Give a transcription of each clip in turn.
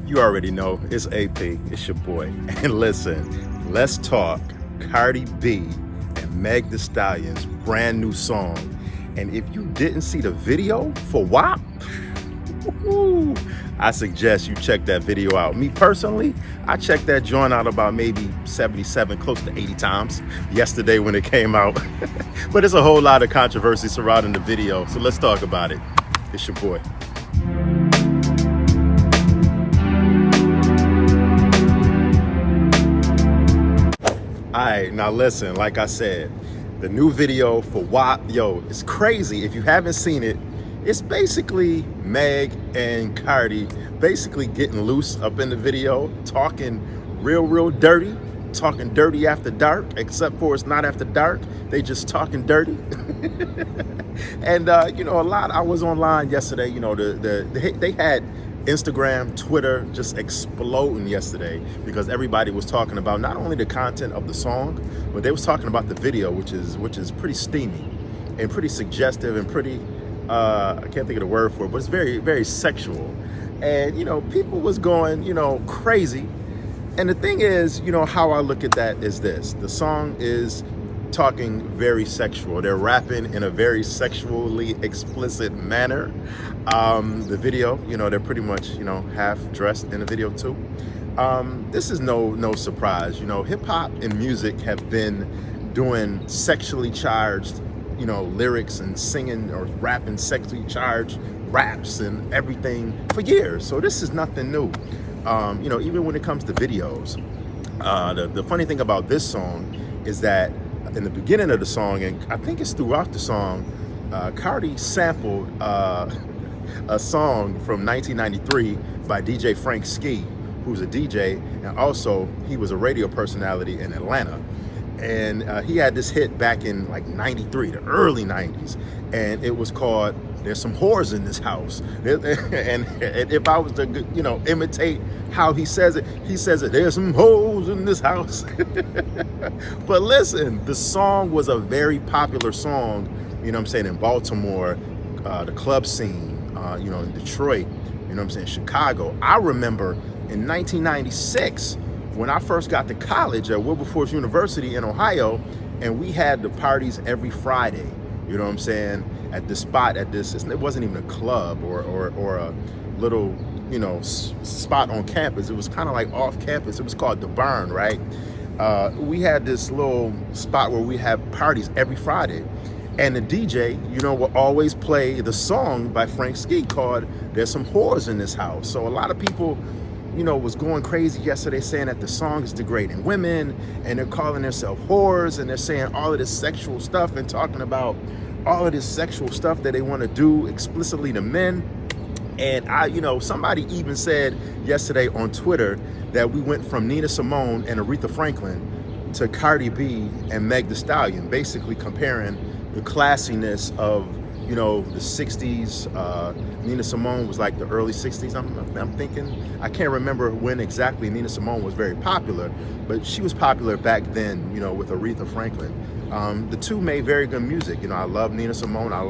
You already know it's AP, it's your boy. And listen, let's talk Cardi B and Meg Thee Stallion's brand new song. And if you didn't see the video for WAP, I suggest you check that video out. Me personally, I checked that joint out about maybe 77, close to 80 times yesterday when it came out. But there's a whole lot of controversy surrounding the video, so let's talk about it. It's your boy. All right, now listen, like I said, the new video for WAP, yo, it's crazy. If you haven't seen it, it's basically Meg and Cardi basically getting loose up in the video, talking real dirty, talking dirty after dark, except for it's not after dark. They just talking dirty. And, I was online yesterday, they had Instagram, Twitter just exploding yesterday because everybody was talking about not only the content of the song, but they was talking about the video, which is pretty steamy and pretty suggestive and pretty, I can't think of the word for it, but it's very, very sexual. And, people was going, crazy. And the thing is, how I look at that is this. The song is talking very sexual. They're rapping in a very sexually explicit manner. The video, they're pretty much, half dressed in the video too. This is no surprise. Hip hop and music have been doing sexually charged, lyrics and singing or rapping sexually charged raps and everything for years. So this is nothing new. Even when it comes to videos, the funny thing about this song is that in the beginning of the song, and I think it's throughout the song, Cardi sampled a song from 1993 by DJ Frank Ski, who's a DJ, and also he was a radio personality in Atlanta. And he had this hit back in like 93, the early 90s, and it was called "There's Some Whores in This House." And if I was to, imitate how he says it, "There's some hoes in this house." But listen, the song was a very popular song, in Baltimore, the club scene, in Detroit, Chicago. I remember in 1996, when I first got to college at Wilberforce University in Ohio, and we had the parties every Friday, at this spot, it wasn't even a club or a little, spot on campus. It was kind of like off campus. It was called The Barn, right? We had this little spot where we had parties every Friday. And the DJ, will always play the song by Frank Ski called "There's Some Whores in This House." So a lot of people, was going crazy yesterday saying that the song is degrading women, and they're calling themselves whores, and they're saying all of this sexual stuff and talking about all of this sexual stuff that they want to do explicitly to men. And somebody even said yesterday on Twitter that we went from Nina Simone and Aretha Franklin to Cardi B and Meg Thee Stallion, basically comparing the classiness of the 60s. Nina Simone was like the early 60s, I'm thinking. I can't remember when exactly Nina Simone was very popular, but she was popular back then, with Aretha Franklin. The two made very good music. I love Nina Simone. I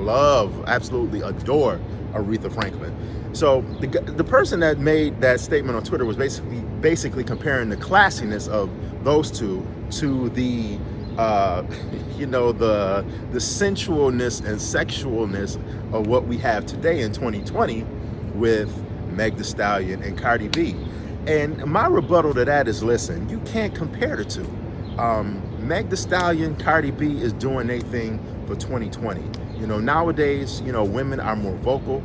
absolutely adore Aretha Franklin. So the person that made that statement on Twitter was basically comparing the classiness of those two to the the sensualness and sexualness of what we have today in 2020 with Meg Thee Stallion and Cardi B. And my rebuttal to that is, listen, you can't compare the two. Meg Thee Stallion, Cardi B is doing their thing for 2020. Nowadays, women are more vocal.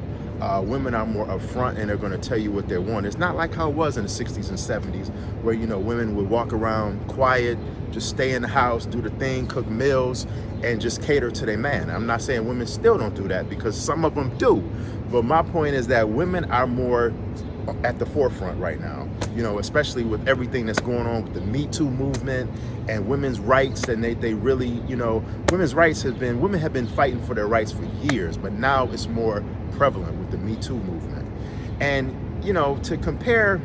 Women are more upfront, and they're going to tell you what they want. It's not like how it was in the 60s and 70s where, women would walk around quiet, just stay in the house, do the thing, cook meals, and just cater to their man. I'm not saying women still don't do that, because some of them do. But my point is that women are more at the forefront right now, especially with everything that's going on with the Me Too movement and women's rights. And they really, women's rights women have been fighting for their rights for years, but now it's more prevalent with the Me Too movement. And, to compare,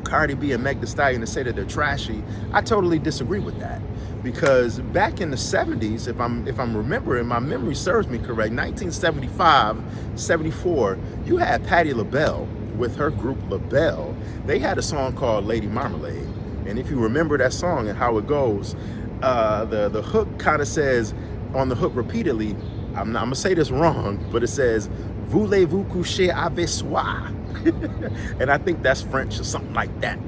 Cardi B and Meg Thee Stallion, to say that they're trashy, I totally disagree with that. Because back in the 70s, if I'm remembering, my memory serves me correct, 1975, 74, you had Patti LaBelle with her group LaBelle, they had a song called Lady Marmalade. And if you remember that song and how it goes, the hook kind of says, on the hook repeatedly, I'm gonna say this wrong, but it says, "Voulez-vous coucher avec soi?" And I think that's French or something like that.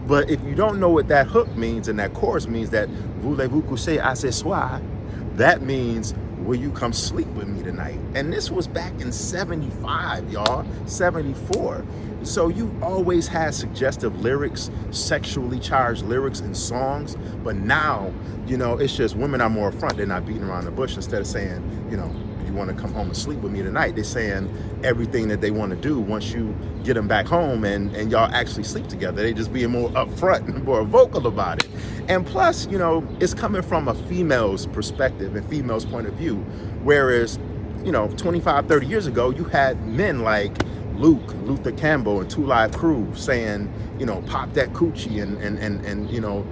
But if you don't know what that hook means and that chorus means, that "Voulez-vous coucher avec soi," that means, will you come sleep with me tonight? And this was back in 75, y'all, 74. So you've always had suggestive lyrics, sexually charged lyrics in songs, but now, you know, it's just women are more upfront. They're not beating around the bush. Instead of saying, you know, you want to come home and sleep with me tonight, they're saying everything that they want to do once you get them back home and y'all actually sleep together. They just being more upfront and more vocal about it. And plus, you know, it's coming from a female's perspective and female's point of view. Whereas, you know, 25, 30 years ago, you had men like Luther Campbell and Two Live Crew saying, you know, pop that coochie and you know,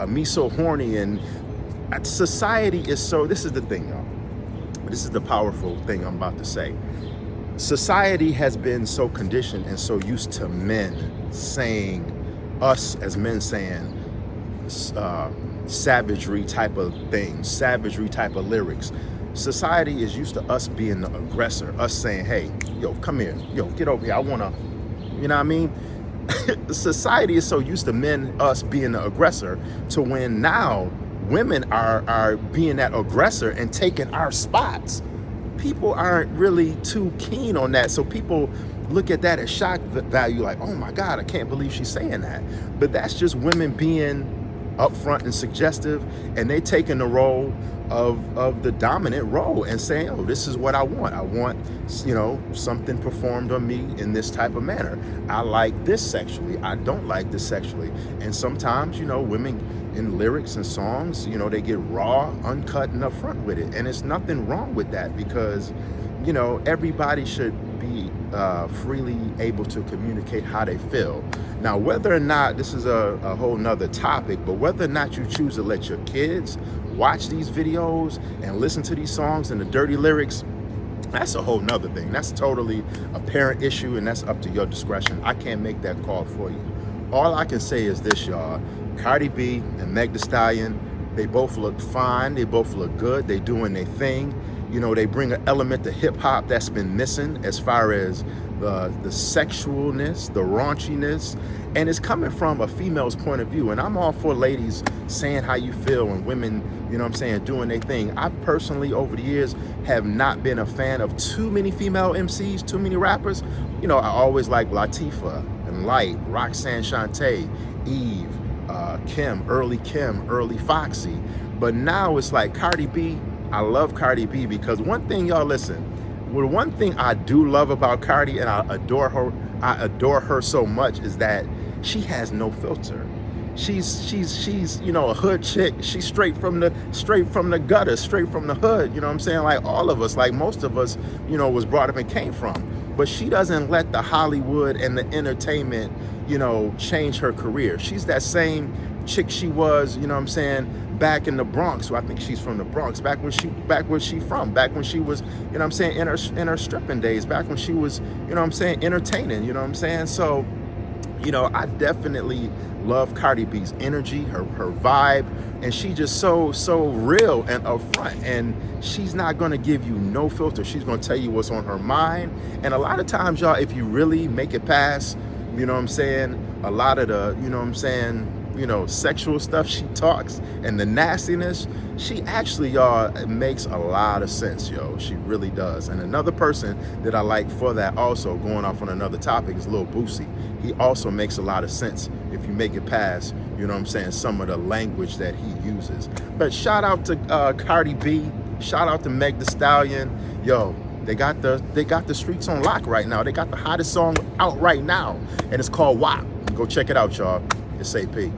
me so horny. And society is so, this is the thing, y'all. This is the powerful thing I'm about to say. Society has been so conditioned and so used to men saying, us as men saying, savagery type of things, savagery type of lyrics. Society is used to us being the aggressor, us saying, hey, yo, come here, yo, get over here, I wanna, you know what I mean? Society is so used to men, us being the aggressor, to when now women are being that aggressor and taking our spots. People aren't really too keen on that. So people look at that as shock value, like, oh my God, I can't believe she's saying that. But that's just women being upfront and suggestive, and they taking the role of the dominant role and saying, oh, this is what I want. I want, you know, something performed on me in this type of manner. I like this sexually. I don't like this sexually. And sometimes, you know, women in lyrics and songs, you know, they get raw, uncut, and upfront with it. And it's nothing wrong with that, because, you know, everybody should be freely able to communicate how they feel. Now, whether or not, this is a whole nother topic, but whether or not you choose to let your kids watch these videos and listen to these songs and the dirty lyrics, that's a whole nother thing. That's totally a parent issue, and that's up to your discretion. I can't make that call for you. All I can say is this, y'all. Cardi B and Meg Thee Stallion, they both look fine. They both look good. They doing their thing. You know, they bring an element to hip hop that's been missing as far as the sexualness, the raunchiness, and it's coming from a female's point of view. And I'm all for ladies saying how you feel and women, you know what I'm saying, doing their thing. I personally, over the years, have not been a fan of too many female MCs, too many rappers. You know, I always like Latifah and Light, Roxanne Shante, Eve, Kim, early Foxy. But now it's like Cardi B. I love Cardi B because one thing, y'all, listen, well, one thing I do love about Cardi, and I adore her so much, is that she has no filter. She's you know, a hood chick. She's straight from the gutter, straight from the hood. You know what I'm saying? Like all of us, like most of us, you know, was brought up and came from. But she doesn't let the Hollywood and the entertainment, you know, change her career. She's that same chick she was, you know what I'm saying, back in the Bronx. So I think she's from the Bronx. Back when she was, you know what I'm saying, in her stripping days, back when she was, you know what I'm saying, entertaining, you know what I'm saying? So, you know, I definitely love Cardi B's energy, her vibe, and she just so real and upfront, and she's not gonna give you no filter. She's gonna tell you what's on her mind. And a lot of times, y'all, if you really make it past, you know what I'm saying, a lot of the, you know what I'm saying, you know, sexual stuff she talks and the nastiness, she actually, y'all, it makes a lot of sense, yo. She really does. And another person that I like for that, also going off on another topic, is Lil Boosie. He also makes a lot of sense if you make it past, you know what I'm saying, some of the language that he uses. But shout out to Cardi B, shout out to Meg Thee Stallion. Yo, they got the streets on lock right now. They got the hottest song out right now, and it's called WAP. Go check it out, y'all. It's AP.